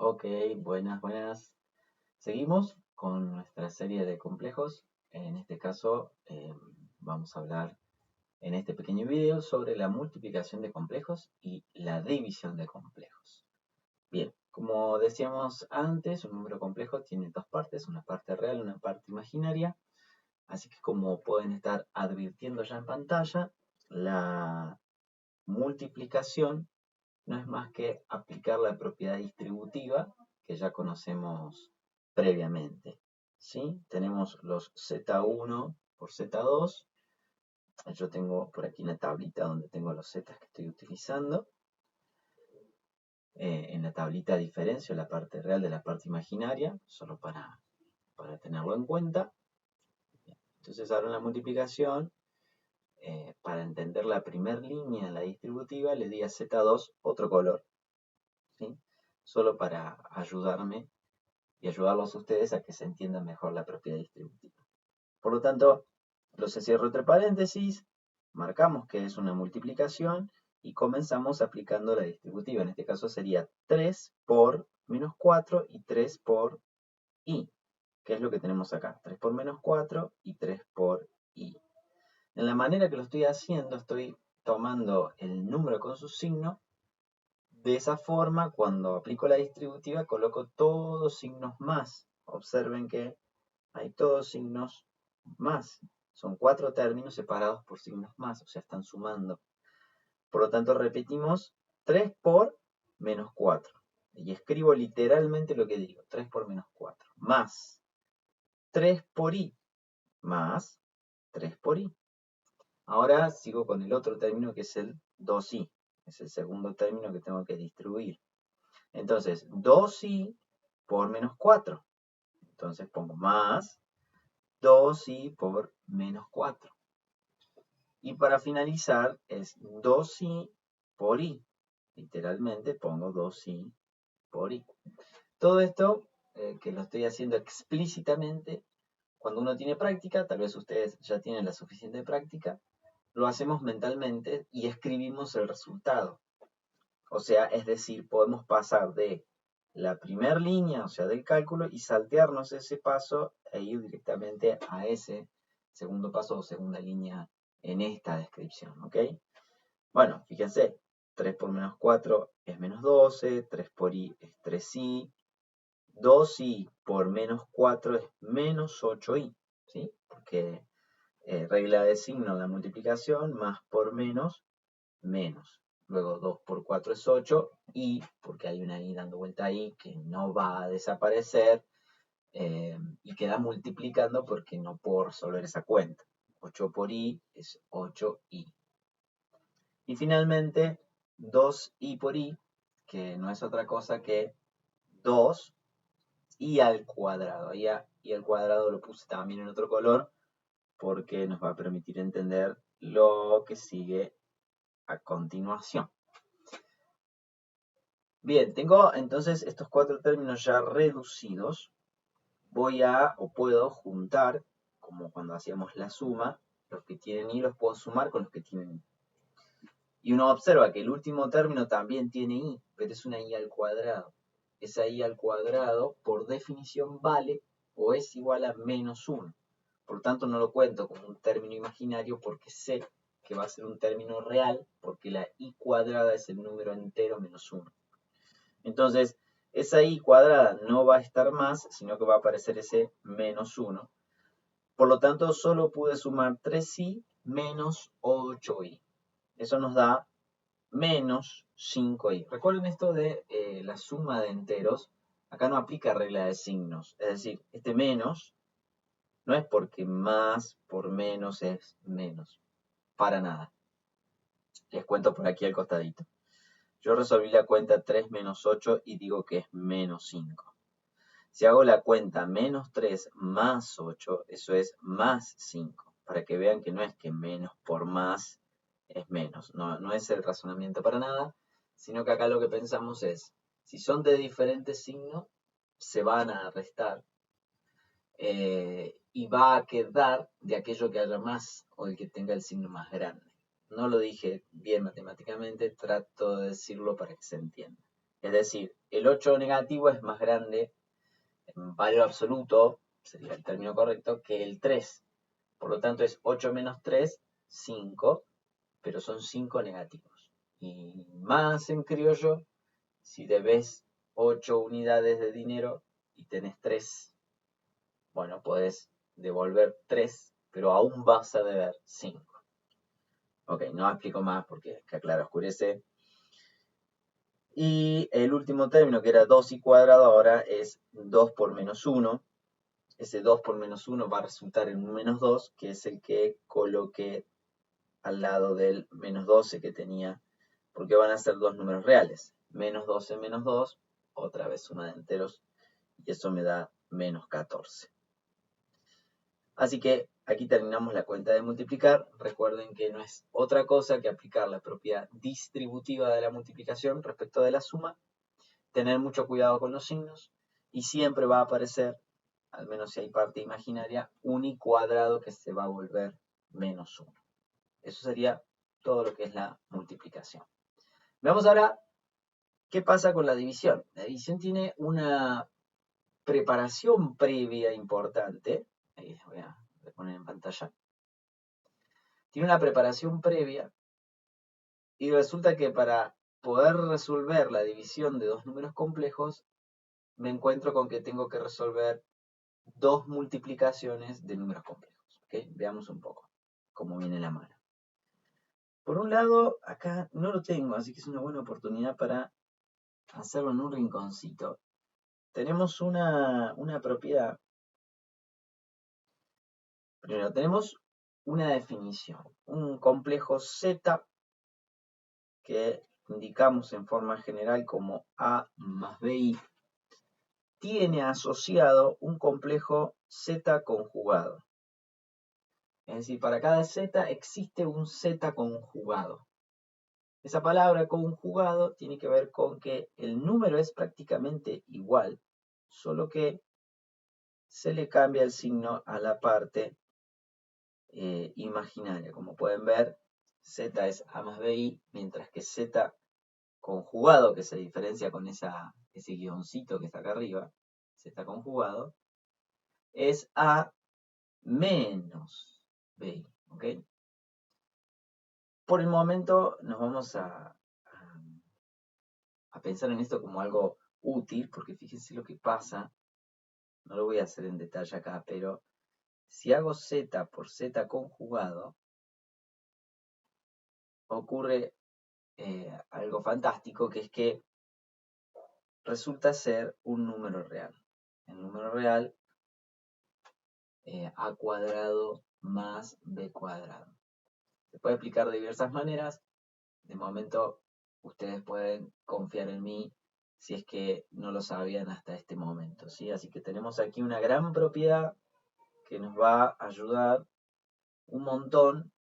Ok, buenas, buenas. Seguimos con nuestra serie de complejos. En este caso, vamos a hablar en este pequeño video sobre la multiplicación de complejos y la división de complejos. Bien, como decíamos antes, un número complejo tiene dos partes, una parte real y una parte imaginaria. Así que como pueden estar advirtiendo ya en pantalla, la multiplicación no es más que aplicar la propiedad distributiva que ya conocemos previamente. ¿Sí? Tenemos los Z1 por Z2. Yo tengo por aquí una tablita donde tengo los Z que estoy utilizando. En la tablita diferencio la parte real de la parte imaginaria, solo para tenerlo en cuenta. Entonces ahora en la multiplicación, para entender la primera línea en la distributiva, le di a Z2 otro color. ¿Sí? Solo para ayudarme y ayudarlos a ustedes a que se entienda mejor la propiedad distributiva. Por lo tanto, los encierro entre paréntesis, marcamos que es una multiplicación y comenzamos aplicando la distributiva. En este caso sería 3 por menos 4 y 3 por i, que es lo que tenemos acá. 3 por menos 4 y 3 por i. En la manera que lo estoy haciendo, estoy tomando el número con su signo. De esa forma, cuando aplico la distributiva, coloco todos signos más. Observen que hay todos signos más. Son 4 términos separados por signos más, o sea, están sumando. Por lo tanto, repetimos 3 por menos 4. Y escribo literalmente lo que digo, 3 por menos 4. Más 3 por i, más 3 por i. Ahora sigo con el otro término que es el 2i. Es el segundo término que tengo que distribuir. Entonces, 2i por menos 4. Entonces pongo más 2i por menos 4. Y para finalizar es 2i por i. Literalmente pongo 2i por i. Todo esto que lo estoy haciendo explícitamente, cuando uno tiene práctica, tal vez ustedes ya tienen la suficiente práctica, lo hacemos mentalmente y escribimos el resultado. O sea, es decir, podemos pasar de la primera línea, o sea, del cálculo, y saltearnos ese paso e ir directamente a ese segundo paso o segunda línea en esta descripción, ¿ok? Bueno, fíjense, 3 por menos 4 es menos 12, 3 por i es 3i, 2i por menos 4 es menos 8i, ¿sí? Porque regla de signo en la multiplicación, más por menos, menos. Luego 2 por 4 es 8 y, porque hay una i dando vuelta ahí que no va a desaparecer y queda multiplicando porque no puedo resolver esa cuenta. 8 por i es 8i. Y finalmente 2i por i, que no es otra cosa que 2i al cuadrado. I al cuadrado lo puse también en otro color porque nos va a permitir entender lo que sigue a continuación. Bien, tengo entonces estos 4 términos ya reducidos. Voy a, o puedo juntar, como cuando hacíamos la suma, los que tienen i los puedo sumar con los que tienen i. Y uno observa que el último término también tiene i, pero es una i al cuadrado. Esa i al cuadrado, por definición, vale o es igual a menos 1. Por lo tanto, no lo cuento como un término imaginario porque sé que va a ser un término real, porque la i cuadrada es el número entero menos 1. Entonces, esa i cuadrada no va a estar más, sino que va a aparecer ese menos 1. Por lo tanto, solo pude sumar 3i menos 8i. Eso nos da menos 5i. Recuerden esto de la suma de enteros. Acá no aplica regla de signos. Es decir, este menos no es porque más por menos es menos. Para nada. Les cuento por aquí al costadito. Yo resolví la cuenta 3 menos 8 y digo que es menos 5. Si hago la cuenta menos 3 más 8, eso es más 5. Para que vean que no es que menos por más es menos. No es el razonamiento para nada, sino que acá lo que pensamos es, si son de diferentes signos, se van a restar. Y va a quedar de aquello que haya más o el que tenga el signo más grande. No lo dije bien matemáticamente, trato de decirlo para que se entienda. Es decir, el 8 negativo es más grande en valor absoluto, sería el término correcto, que el 3. Por lo tanto es 8 menos 3, 5, pero son 5 negativos. Y más en criollo, si debes 8 unidades de dinero y tenés 3, bueno, podés devolver 3, pero aún vas a deber 5. Ok, no explico más porque acá oscurece. Y el último término, que era 2 y cuadrado, ahora es 2 por menos 1. Ese 2 por menos 1 va a resultar en un menos 2, que es el que coloqué al lado del menos 12 que tenía, porque van a ser dos números reales. Menos 12 menos 2, otra vez suma de enteros, y eso me da menos 14. Así que aquí terminamos la cuenta de multiplicar. Recuerden que no es otra cosa que aplicar la propiedad distributiva de la multiplicación respecto de la suma, tener mucho cuidado con los signos, y siempre va a aparecer, al menos si hay parte imaginaria, un i cuadrado que se va a volver menos 1. Eso sería todo lo que es la multiplicación. Veamos ahora qué pasa con la división. La división tiene una preparación previa importante. Ahí les voy a poner en pantalla. Tiene una preparación previa y resulta que para poder resolver la división de dos números complejos, me encuentro con que tengo que resolver dos multiplicaciones de números complejos. ¿Okay? Veamos un poco cómo viene la mano. Por un lado, acá no lo tengo, así que es una buena oportunidad para hacerlo en un rinconcito. Tenemos una propiedad. Primero, tenemos una definición. Un complejo Z que indicamos en forma general como A más BI tiene asociado un complejo Z conjugado. Es decir, para cada Z existe un Z conjugado. Esa palabra conjugado tiene que ver con que el número es prácticamente igual, solo que se le cambia el signo a la parte imaginaria. Como pueden ver, Z es A más BI, mientras que Z conjugado, que se diferencia con ese guioncito que está acá arriba, Z conjugado, es A menos BI. ¿Okay? Por el momento nos vamos a pensar en esto como algo útil, porque fíjense lo que pasa, no lo voy a hacer en detalle acá, pero si hago Z por Z conjugado, ocurre algo fantástico, que es que resulta ser un número real. El número real, a cuadrado más b cuadrado. Se puede explicar de diversas maneras. De momento, ustedes pueden confiar en mí si es que no lo sabían hasta este momento, ¿sí? Así que tenemos aquí una gran propiedad que nos va a ayudar un montón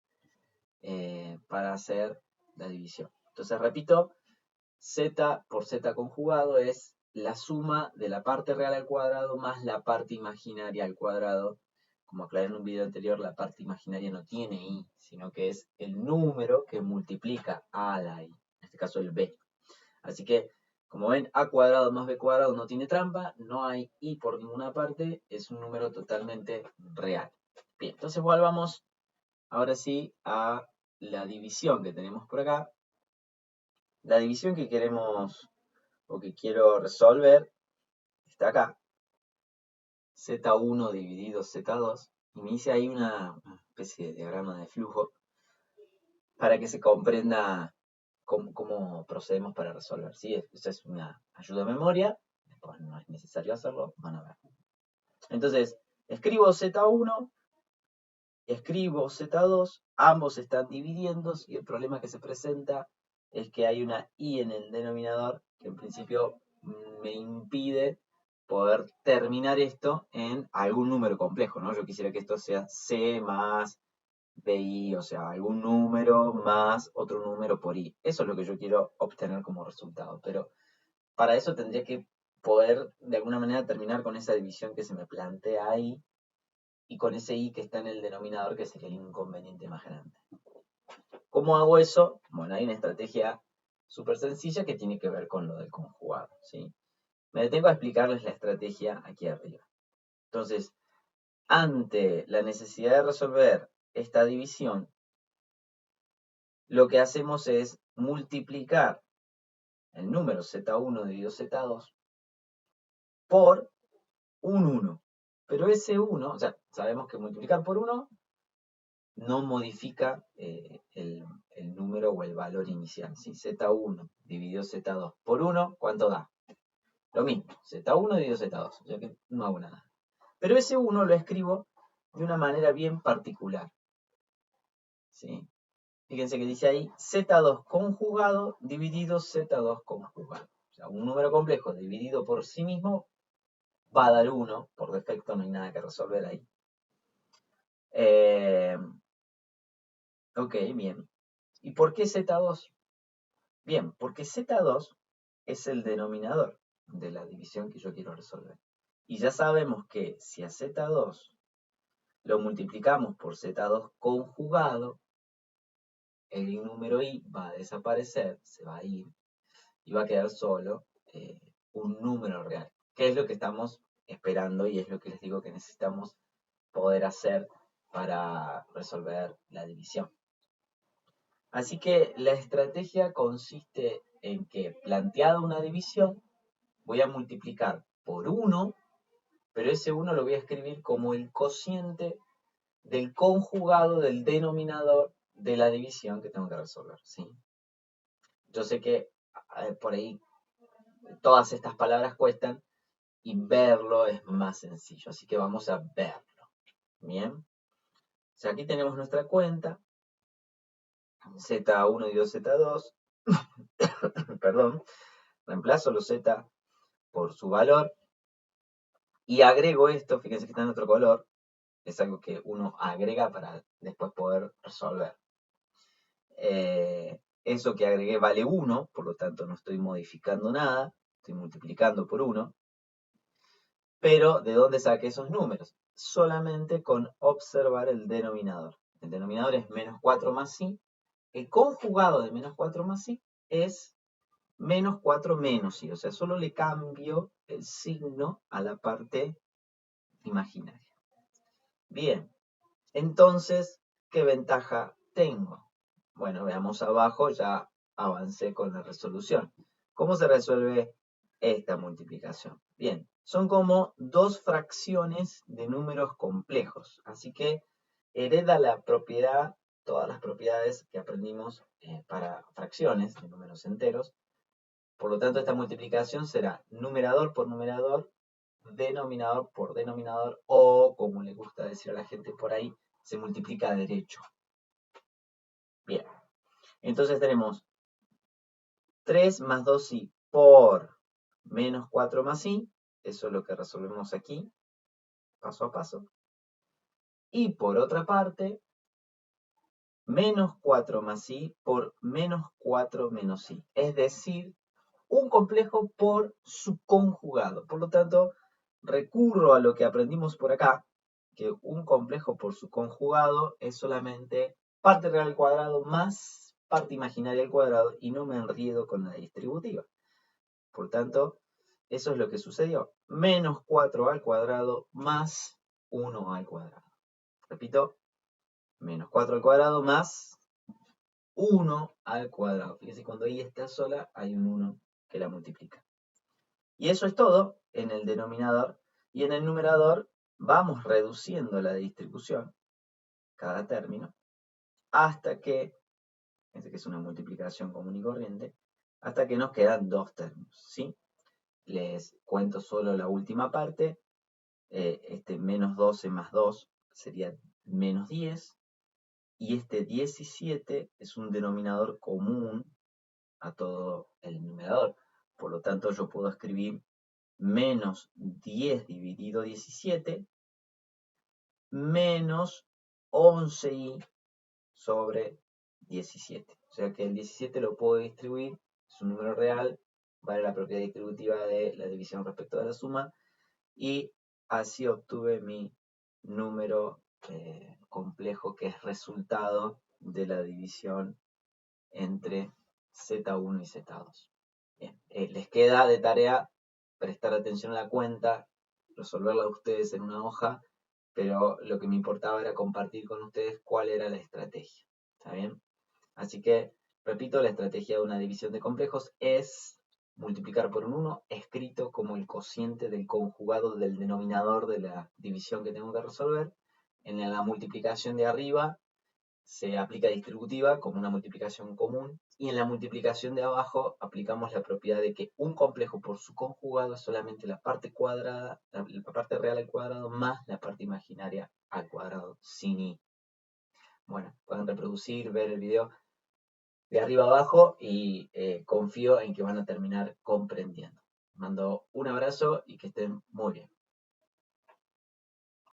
para hacer la división. Entonces, repito, Z por Z conjugado es la suma de la parte real al cuadrado más la parte imaginaria al cuadrado. Como aclaré en un video anterior, la parte imaginaria no tiene i, sino que es el número que multiplica a la i, en este caso el b. Así que, como ven, a cuadrado más b cuadrado no tiene trampa, no hay i por ninguna parte, es un número totalmente real. Bien, entonces volvamos ahora sí a la división que tenemos por acá. La división que queremos o que quiero resolver está acá. Z1 dividido Z2. Y me hice ahí una especie de diagrama de flujo para que se comprenda cómo procedemos para resolver. ¿Sí? Esta es una ayuda a memoria. Después no es necesario hacerlo. Van a ver. Entonces, escribo Z1, escribo Z2. Ambos están dividiendo. Y el problema que se presenta es que hay una i en el denominador que en principio me impide poder terminar esto en algún número complejo, ¿no? Yo quisiera que esto sea C más BI, o sea, algún número más otro número por I. Eso es lo que yo quiero obtener como resultado, pero para eso tendría que poder de alguna manera terminar con esa división que se me plantea ahí y con ese I que está en el denominador, que sería el inconveniente más grande. ¿Cómo hago eso? Bueno, hay una estrategia súper sencilla que tiene que ver con lo del conjugado, ¿sí? Me detengo a explicarles la estrategia aquí arriba. Entonces, ante la necesidad de resolver esta división, lo que hacemos es multiplicar el número z1 dividido z2 por un 1. Pero ese 1, o sea, sabemos que multiplicar por 1 no modifica el número o el valor inicial. Si z1 dividido z2 por 1, ¿cuánto da? Lo mismo, z1 dividido z2, o sea que no hago nada. Pero ese 1 lo escribo de una manera bien particular. ¿Sí? Fíjense que dice ahí z2 conjugado dividido z2 conjugado. O sea, un número complejo dividido por sí mismo va a dar 1. Por defecto no hay nada que resolver ahí. Ok, bien. ¿Y por qué z2? Bien, porque z2 es el denominador de la división que yo quiero resolver. Y ya sabemos que si a z2 lo multiplicamos por z2 conjugado, el número i va a desaparecer, se va a ir, y va a quedar solo un número real, que es lo que estamos esperando y es lo que les digo que necesitamos poder hacer para resolver la división. Así que la estrategia consiste en que, planteada una división, voy a multiplicar por 1, pero ese 1 lo voy a escribir como el cociente del conjugado del denominador de la división que tengo que resolver, ¿sí? Yo sé que por ahí todas estas palabras cuestan y verlo es más sencillo, así que vamos a verlo. Bien, o sea, aquí tenemos nuestra cuenta, z1 dividido z2, perdón, reemplazo los z por su valor y agrego esto, fíjense que está en otro color, es algo que uno agrega para después poder resolver. Eso que agregué vale 1, por lo tanto no estoy modificando nada, estoy multiplicando por 1. Pero, ¿de dónde saqué esos números? Solamente con observar el denominador. El denominador es menos 4 más i. El conjugado de menos 4 más i es menos 4 menos i. O sea, solo le cambio el signo a la parte imaginaria. Bien, entonces, ¿qué ventaja tengo? Bueno, veamos abajo, ya avancé con la resolución. ¿Cómo se resuelve esta multiplicación? Bien, son como dos fracciones de números complejos, así que hereda la propiedad, todas las propiedades que aprendimos para fracciones de números enteros. Por lo tanto, esta multiplicación será numerador por numerador, denominador por denominador, o como le gusta decir a la gente por ahí, se multiplica derecho. Bien, entonces tenemos 3 más 2i por menos 4 más i, eso es lo que resolvemos aquí, paso a paso. Y por otra parte, menos 4 más i por menos 4 menos i, es decir, un complejo por su conjugado. Por lo tanto, recurro a lo que aprendimos por acá, que un complejo por su conjugado es solamente parte real al cuadrado más parte imaginaria al cuadrado y no me enriedo con la distributiva. Por tanto, eso es lo que sucedió. Menos 4 al cuadrado más 1 al cuadrado. Repito, menos 4 al cuadrado más 1 al cuadrado. Fíjense, cuando i está sola, hay un 1 que la multiplica. Y eso es todo en el denominador. Y en el numerador vamos reduciendo la distribución, cada término, hasta que, fíjense que es una multiplicación común y corriente, hasta que nos quedan dos términos, ¿sí? Les cuento solo la última parte. Este menos 12 más 2 sería menos 10. Y este 17 es un denominador común a todo el numerador. Por lo tanto, yo puedo escribir menos 10 dividido 17 menos 11i sobre 17. O sea que el 17 lo puedo distribuir, es un número real, vale la propiedad distributiva de la división respecto de la suma, y así obtuve mi número complejo que es resultado de la división entre Z1 y Z2. Bien, les queda de tarea prestar atención a la cuenta, resolverla ustedes en una hoja, pero lo que me importaba era compartir con ustedes cuál era la estrategia. ¿Está bien? Así que, repito, la estrategia de una división de complejos es multiplicar por un 1 escrito como el cociente del conjugado del denominador de la división que tengo que resolver. En la multiplicación de arriba se aplica distributiva como una multiplicación común, y en la multiplicación de abajo aplicamos la propiedad de que un complejo por su conjugado es solamente la parte cuadrada, la parte real al cuadrado más la parte imaginaria al cuadrado sin i. Bueno, pueden reproducir, ver el video de arriba abajo y confío en que van a terminar comprendiendo. Mando un abrazo y que estén muy bien.